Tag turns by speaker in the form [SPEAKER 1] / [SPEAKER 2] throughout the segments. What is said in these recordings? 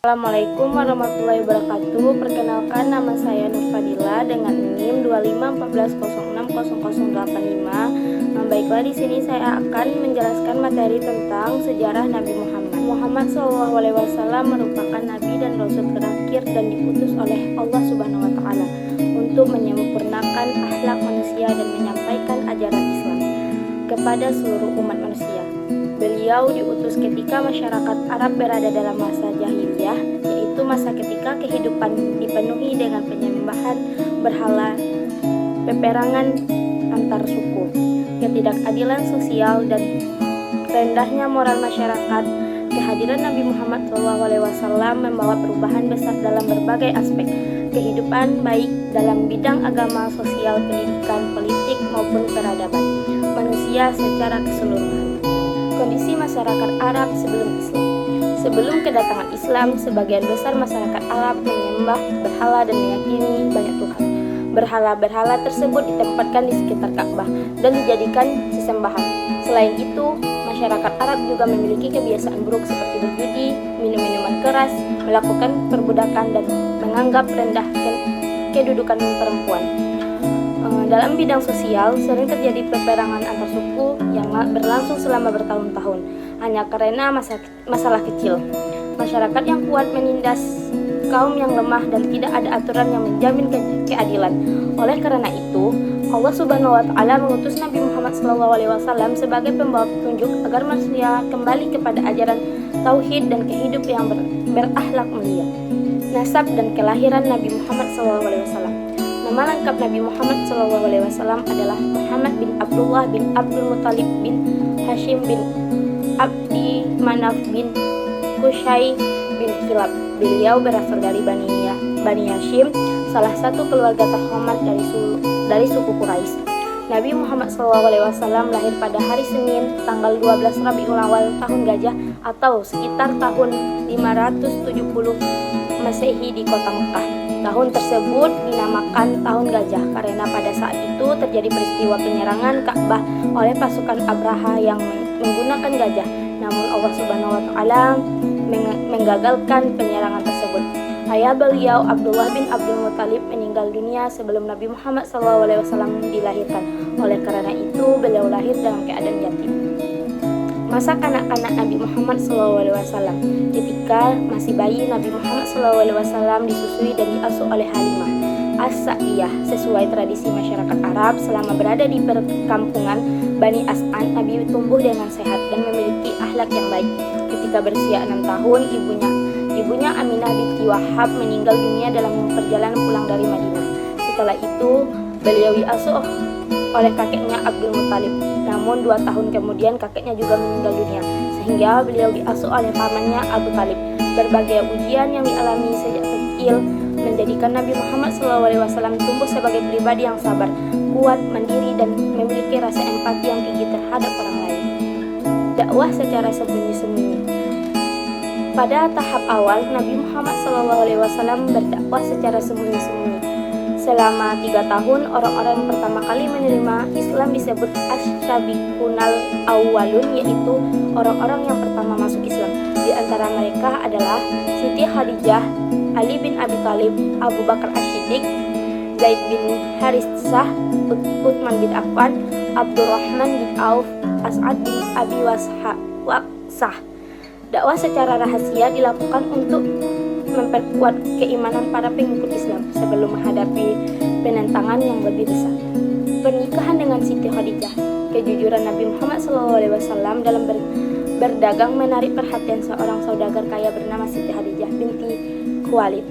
[SPEAKER 1] Assalamualaikum warahmatullahi wabarakatuh. Perkenalkan, nama saya Nur Fadila dengan NIM 2514060085. Baiklah, di sini saya akan menjelaskan materi tentang sejarah Nabi Muhammad. Muhammad SAW merupakan nabi dan rasul terakhir dan diutus oleh Allah Subhanahu wa taala untuk menyempurnakan akhlak manusia dan menyampaikan ajaran Islam kepada seluruh umat manusia. Beliau diutus ketika masyarakat Arab berada dalam masa jahiliyah, yaitu masa ketika kehidupan dipenuhi dengan penyembahan berhala, peperangan antar suku, ketidakadilan sosial, dan rendahnya moral masyarakat. Kehadiran Nabi Muhammad SAW membawa perubahan besar dalam berbagai aspek kehidupan, baik dalam bidang agama, sosial, pendidikan, politik, maupun peradaban manusia secara keseluruhan. Kondisi masyarakat Arab sebelum Islam. Sebelum kedatangan Islam, sebagian besar masyarakat Arab menyembah berhala dan meyakini banyak Tuhan. Berhala-berhala tersebut ditempatkan di sekitar Ka'bah dan dijadikan sesembahan. Selain itu, masyarakat Arab juga memiliki kebiasaan buruk seperti berjudi, minum minuman keras, melakukan perbudakan, dan menganggap rendah kedudukan perempuan. Dalam bidang sosial, sering terjadi peperangan antar suku yang berlangsung selama bertahun-tahun, hanya karena masalah kecil. Masyarakat yang kuat menindas kaum yang lemah dan tidak ada aturan yang menjamin keadilan. Oleh karena itu, Allah Subhanahu wa taala mengutus Nabi Muhammad SAW sebagai pembawa petunjuk agar manusia kembali kepada ajaran tauhid dan kehidupan yang berakhlak mulia. Nasab dan kelahiran Nabi Muhammad SAW. Nama lengkap Nabi Muhammad SAW adalah Muhammad bin Abdullah bin Abdul Muttalib bin Hashim bin Abdi Manaf bin Qusay bin Kilab. Beliau berasal dari Bani Hashim, salah satu keluarga terhormat dari suku Quraisy. Nabi Muhammad SAW lahir pada hari Senin, tanggal 12 Rabiul Awal tahun Gajah atau sekitar tahun 570 Masehi di kota Mekah. Tahun tersebut dinamakan Tahun Gajah karena pada saat itu terjadi peristiwa penyerangan Ka'bah oleh pasukan Abraha yang menggunakan gajah. Namun Allah Subhanahu wa taala menggagalkan penyerangan tersebut. Ayah beliau Abdullah bin Abdul Muttalib meninggal dunia sebelum Nabi Muhammad SAW dilahirkan. Oleh karena itu beliau lahir dalam keadaan yatim. Masa kanak-kanak Nabi Muhammad SAW. Ketika masih bayi, Nabi Muhammad SAW disusui dan diasuh oleh Halimah As-Sa'diyah sesuai tradisi masyarakat Arab. Selama berada di perkampungan Bani As'ad, Nabi tumbuh dengan sehat dan memiliki akhlak yang baik. Ketika berusia 6 tahun, ibunya Aminah binti Wahab meninggal dunia dalam perjalanan pulang dari Madinah. Setelah itu, beliau diasuh oleh kakeknya Abdul Muttalib. Namun 2 tahun kemudian kakeknya juga meninggal dunia, sehingga beliau diasuh oleh pamannya Abu Talib. Berbagai ujian yang dialami sejak kecil menjadikan Nabi Muhammad SAW tumbuh sebagai pribadi yang sabar, kuat, mandiri, dan memiliki rasa empati yang tinggi terhadap orang lain. Dakwah secara sembunyi-sembunyi. Pada tahap awal, Nabi Muhammad SAW berdakwah secara sembunyi-sembunyi. Selama 3 tahun, orang-orang yang pertama kali menerima Islam disebut Asy-Syabiqunal Awwalun, yaitu orang-orang yang pertama masuk Islam. Di antara mereka adalah Siti Khadijah, Ali bin Abi Thalib, Abu Bakar Asy-Siddiq, Zaid bin Haritsah, Utsman bin Affan, Abdurrahman bin Auf, As'ad bin Abi Waqqas. Dakwah secara rahasia dilakukan untuk memperkuat keimanan para pengikut Islam sebelum menghadapi penentangan yang lebih besar. Pernikahan dengan Siti Khadijah. Kejujuran Nabi Muhammad SAW dalam berdagang menarik perhatian seorang saudagar kaya bernama Siti Khadijah binti Khuwailid.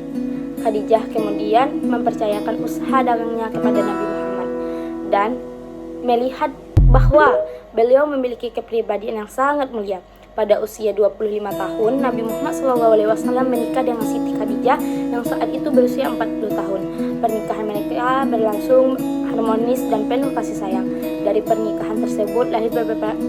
[SPEAKER 1] Khadijah kemudian mempercayakan usaha dagangnya kepada Nabi Muhammad dan melihat bahwa beliau memiliki kepribadian yang sangat mulia. Pada usia 25 tahun, Nabi Muhammad SAW menikah dengan Siti Khadijah yang saat itu berusia 40 tahun. Pernikahan mereka berlangsung harmonis dan penuh kasih sayang. Dari pernikahan tersebut lahir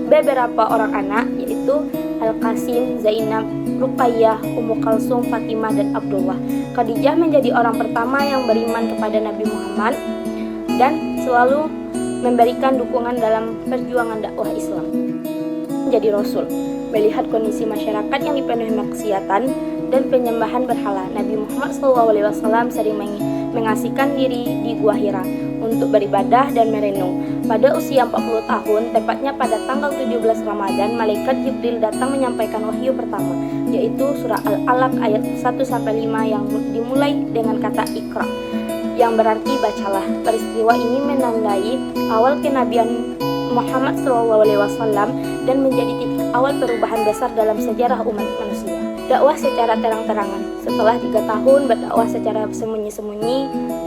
[SPEAKER 1] beberapa orang anak, yaitu Al-Qasim, Zainab, Ruqayyah, Ummu Kalsum, Fatimah, dan Abdullah. Khadijah menjadi orang pertama yang beriman kepada Nabi Muhammad dan selalu memberikan dukungan dalam perjuangan dakwah Islam. Menjadi Rasul. Melihat kondisi masyarakat yang dipenuhi maksiatan, dan penyembahan berhala. Nabi Muhammad SAW sering mengasihkan diri di Gua Hira untuk beribadah dan merenung. Pada usia 40 tahun, tepatnya pada tanggal 17 Ramadan, malaikat Jibril datang menyampaikan wahyu pertama, yaitu surah Al-Alaq ayat 1-5 yang dimulai dengan kata Iqra, yang berarti bacalah. Peristiwa ini menandai awal kenabian Muhammad SAW dan menjadi titik awal perubahan besar dalam sejarah umat manusia. Dakwah secara terang-terangan. Setelah 3 tahun berdakwah secara sembunyi-sembunyi,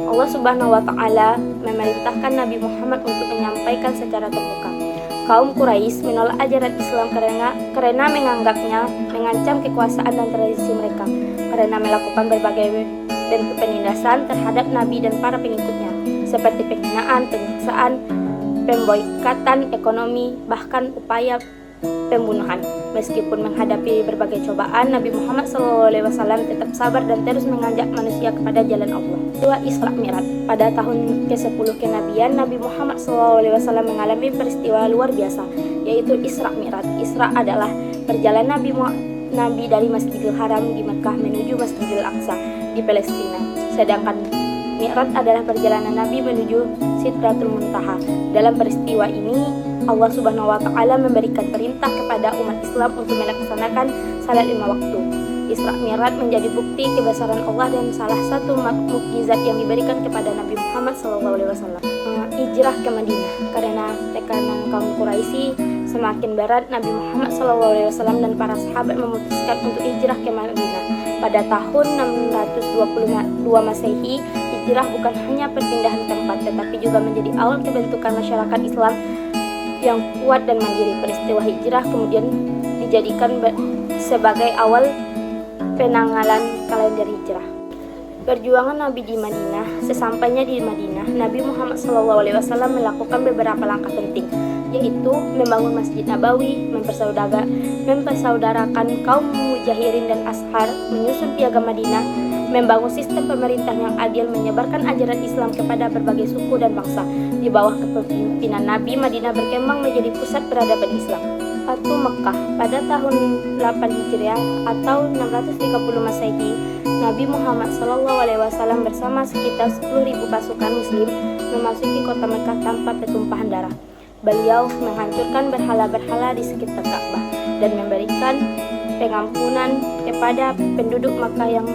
[SPEAKER 1] Allah Subhanahu wa Ta'ala memerintahkan Nabi Muhammad untuk menyampaikan secara terbuka. Kaum Quraisy menolak ajaran Islam karena menganggapnya mengancam kekuasaan dan tradisi mereka, karena melakukan berbagai bentuk penindasan terhadap Nabi dan para pengikutnya, seperti penghinaan, penyiksaan, pemboikatan ekonomi, bahkan upaya pembunuhan. Meskipun menghadapi berbagai cobaan, Nabi Muhammad SAW tetap sabar dan terus mengajak manusia kepada jalan Allah. Isra Mi'raj. Pada tahun ke-10 kenabian, Nabi Muhammad SAW mengalami peristiwa luar biasa, yaitu Isra Mi'raj. Isra adalah perjalanan Nabi dari Masjidil Haram di Mekah menuju Masjidil Aqsa di Palestina. Sedangkan Mi'raj adalah perjalanan Nabi menuju Sidratul Muntaha. Dalam peristiwa ini, Allah Subhanahu wa Ta'ala memberikan perintah kepada umat Islam untuk melaksanakan salat 5 waktu. Isra Mi'raj menjadi bukti kebesaran Allah dan salah satu mukjizat yang diberikan kepada Nabi Muhammad SAW. Hijrah ke Madinah. Karena tekanan kaum Quraisy semakin berat, Nabi Muhammad SAW dan para sahabat memutuskan untuk hijrah ke Madinah. Pada tahun 622 Masehi, hijrah bukan hanya perpindahan tempat, tetapi juga menjadi awal kebentukan masyarakat Islam yang kuat dan mandiri. Peristiwa hijrah kemudian dijadikan sebagai awal penanggalan kalender hijrah. Perjuangan Nabi di Madinah. Sesampainya di Madinah, Nabi Muhammad SAW melakukan beberapa langkah penting, yaitu membangun Masjid Nabawi, mempersaudarakan kaum Mujahirin dan Ashar, menyusun Piagam Madinah, membangun sistem pemerintah yang adil, menyebarkan ajaran Islam kepada berbagai suku dan bangsa. Di bawah kepemimpinan Nabi, Madinah berkembang menjadi pusat peradaban Islam. Fatu Mekah. Pada tahun 8 Hijriah atau 630 Masehi, Nabi Muhammad SAW bersama sekitar 10.000 pasukan Muslim memasuki kota Mekah tanpa pertumpahan darah. Beliau menghancurkan berhala-berhala di sekitar Ka'bah dan memberikan pengampunan kepada penduduk Mekah yang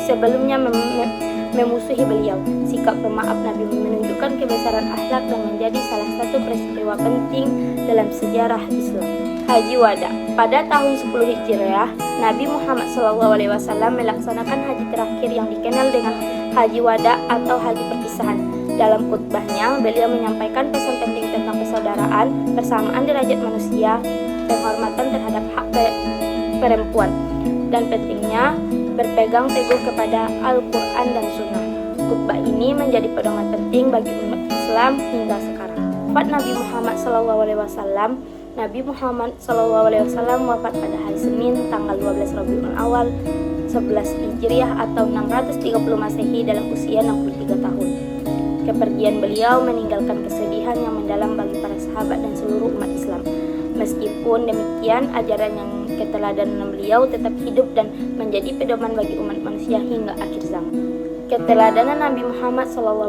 [SPEAKER 1] sebelumnya memusuhi beliau. Sikap pemaaf Nabi menunjukkan kebesaran akhlak dan menjadi salah satu peristiwa penting dalam sejarah Islam. Haji Wada. Pada tahun 10 Hijriah, Nabi Muhammad SAW melaksanakan haji terakhir yang dikenal dengan Haji Wada atau haji perpisahan. Dalam khutbahnya, beliau menyampaikan pesan penting tentang persaudaraan, persamaan derajat manusia, penghormatan terhadap hak perempuan, dan pentingnya berpegang teguh kepada Al-Quran dan Sunnah. Khutbah ini menjadi pedoman penting bagi umat Islam hingga sekarang. Wafat Nabi Muhammad SAW. Nabi Muhammad SAW wafat pada hari Senin tanggal 12 Rabiul Awal 11 Hijriah atau 630 Masehi dalam usia 63 tahun. Kepergian beliau meninggalkan kesedihan yang mendalam bagi para sahabat dan seluruh umat Islam. Meskipun demikian, ajaran yang keteladanan beliau tetap hidup dan menjadi pedoman bagi umat manusia hingga akhir zaman. Keteladanan Nabi Muhammad SAW.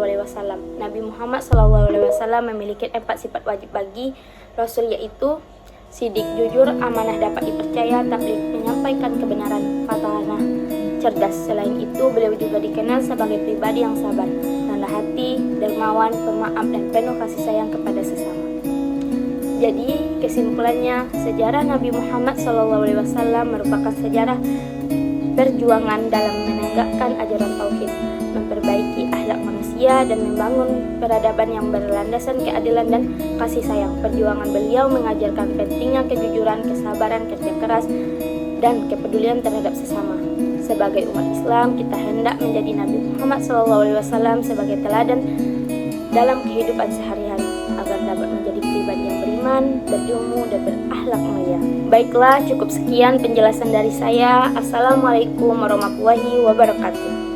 [SPEAKER 1] Nabi Muhammad SAW memiliki 4 sifat wajib bagi Rasul, yaitu sidik, jujur, amanah, dapat dipercaya, tabligh, menyampaikan kebenaran, fatanah, cerdas. Selain itu, beliau juga dikenal sebagai pribadi yang sabar, rendah hati, dermawan, pemaaf, dan penuh kasih sayang kepada sesama. Jadi, kesimpulannya, sejarah Nabi Muhammad SAW merupakan sejarah perjuangan dalam menegakkan ajaran tauhid, memperbaiki akhlak manusia, dan membangun peradaban yang berlandasan keadilan dan kasih sayang. Perjuangan beliau mengajarkan pentingnya kejujuran, kesabaran, kerja keras, dan kepedulian terhadap sesama. Sebagai umat Islam, kita hendak menjadi Nabi Muhammad SAW sebagai teladan dalam kehidupan sehari-hari, agar dapat menjadi pribadi yang beriman, berilmu, dan berakhlak mulia. Baiklah, cukup sekian penjelasan dari saya. Assalamualaikum warahmatullahi wabarakatuh.